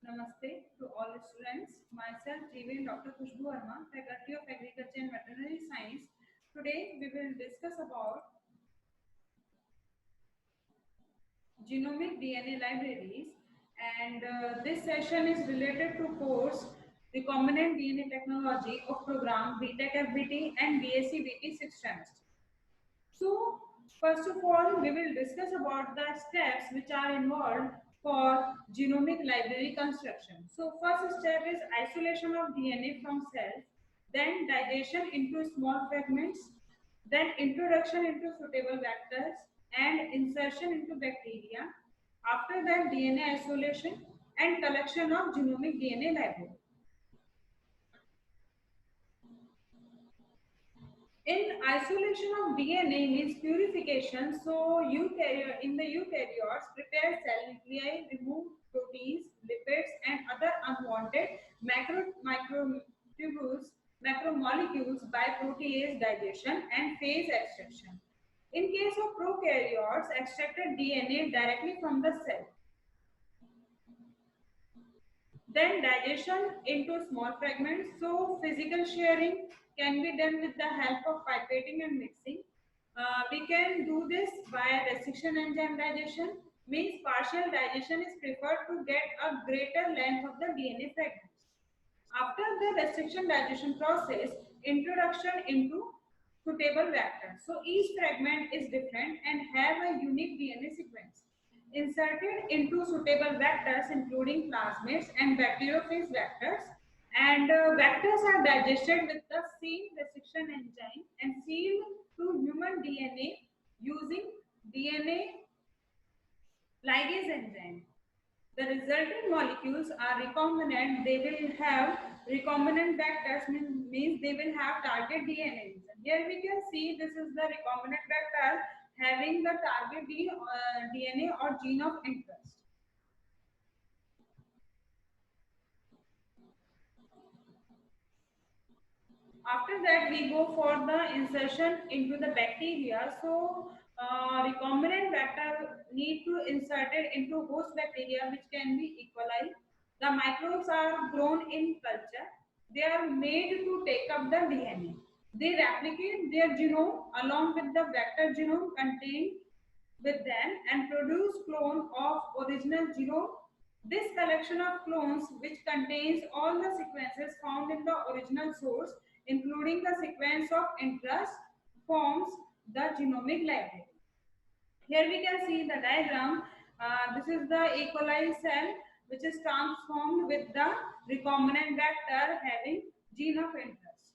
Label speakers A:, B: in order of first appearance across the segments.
A: Namaste to all students. Myself, GV Dr. Khushbu Verma, Faculty of Agriculture and Veterinary Science. Today, we will discuss about genomic DNA libraries, and this session is related to course Recombinant DNA Technology of program BTech FBT and BSc VT 6th semester. So, first of all, we will discuss about the steps which are involved for genomic library construction. So, first step is isolation of DNA from cells, then digestion into small fragments, then introduction into suitable vectors, and insertion into bacteria. After that, DNA isolation and collection of genomic DNA library. In isolation of DNA means purification. So in the eukaryotes, prepare cell nuclei, remove proteins, lipids, and other unwanted microtubules, macromolecules by protease digestion and phase extraction. In case of prokaryotes, extracted DNA directly from the cell. Then digestion into small fragments. So physical sharing can be done with the help of pipetting and mixing. We can do this by restriction enzyme digestion. Means partial digestion is preferred to get a greater length of the DNA fragments. After the restriction digestion process, introduction into suitable vector. So each fragment is different and have a unique DNA sequence. Inserted into suitable vectors including plasmids and bacteriophage vectors, and vectors are digested with the same restriction enzyme and sealed to human DNA using DNA ligase enzyme. The resultant molecules are recombinant. They will have recombinant vectors, means they will have target DNA. Here we can see this is the recombinant vector having the target DNA or gene of interest. After that, we go for the insertion into the bacteria. So, recombinant vector need to insert it into host bacteria, which can be E. coli. The microbes are grown in culture. They are made to take up the DNA. They replicate their genome along with the vector genome contained with them and produce clone of original genome. This collection of clones, which contains all the sequences found in the original source, including the sequence of interest, forms the genomic library. Here we can see the diagram. This is the E. coli cell, which is transformed with the recombinant vector having gene of interest.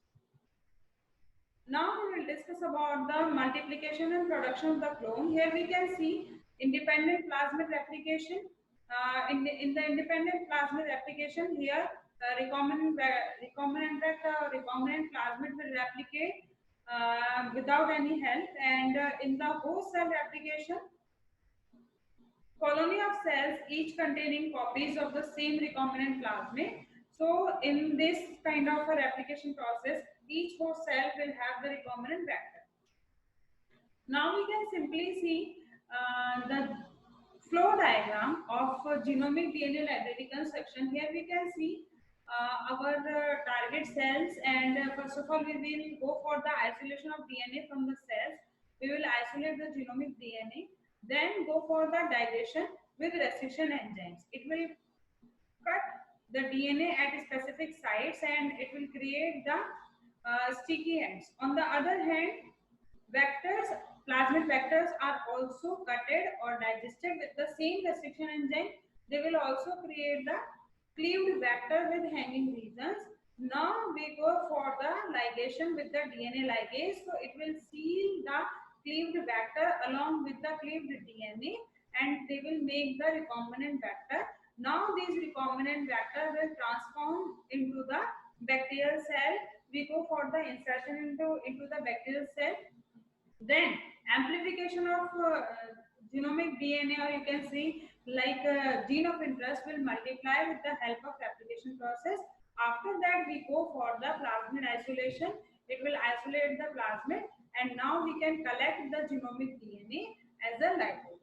A: Now we will discuss about the multiplication and production of the clone. Here we can see independent plasmid replication. In the independent plasmid replication, here recombinant vector or recombinant plasmid will replicate without any help, and in the host cell replication, colony of cells each containing copies of the same recombinant plasmid. So in this kind of a replication process, each host cell will have the recombinant vector. Now we can simply see the flow diagram of genomic DNA library construction. Here we can see our target cells, and first of all we will go for the isolation of DNA from the cells. We will isolate the genomic DNA, then go for the digestion with restriction enzymes. It will cut the DNA at specific sites and it will create the sticky ends. On the other hand, vectors, plasmid vectors are also cutted or digested with the same restriction enzyme. They will also create the cleaved vector with hanging regions. Now we go for the ligation with the DNA ligase. So it will seal the cleaved vector along with the cleaved DNA and they will make the recombinant vector. Now these recombinant vector will transform into the bacterial cell. We go for the insertion into the bacterial cell. Then amplification of genomic DNA, or you can see like gene of interest, will multiply with the help of replication process. After that, we go for the plasmid isolation. It will isolate the plasmid, and now we can collect the genomic DNA as a library.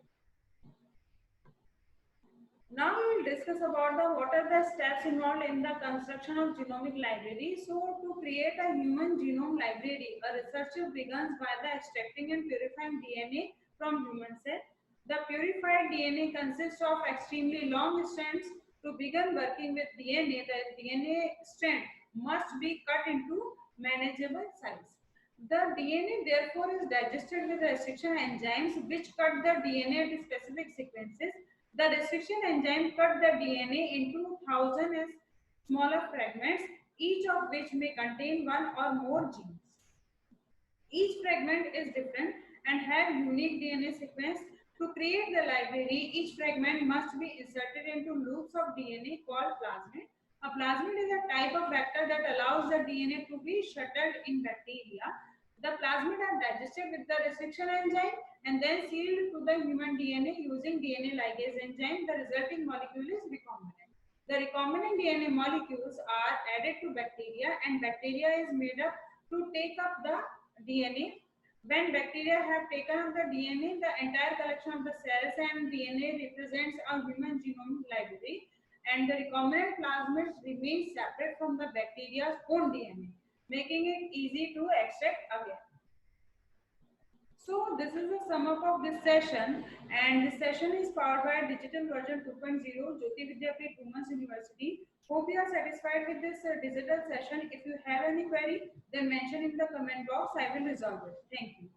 A: Now we will discuss about what are the steps involved in the construction of genomic library. So to create a human genome library, a researcher begins by the extracting and purifying DNA from human cell. The purified DNA consists of extremely long strands. To begin working with DNA, the DNA strand must be cut into manageable size. The DNA therefore is digested with restriction enzymes which cut the DNA into specific sequences. The restriction enzyme cut the DNA into thousands of smaller fragments, each of which may contain one or more genes. Each fragment is different and have unique DNA sequence. To create the library, each fragment must be inserted into loops of DNA called plasmid. A plasmid is a type of vector that allows the DNA to be shuttled in bacteria. The plasmid are digested with the restriction enzyme and then sealed to the human DNA using DNA ligase enzyme. The resulting molecule is recombinant. The recombinant DNA molecules are added to bacteria and bacteria is made up to take up the DNA. When bacteria have taken up the DNA, the entire collection of the cells and DNA represents a human genome library, and the recombinant plasmids remain separate from the bacteria's own DNA, making it easy to extract again. So this is the sum up of this session, and this session is powered by Digital Version 2.0 Jyoti Vidyapeeth Women's University. Hope you are satisfied with this digital session. If you have any query, then mention in the comment box. I will resolve it. Thank you.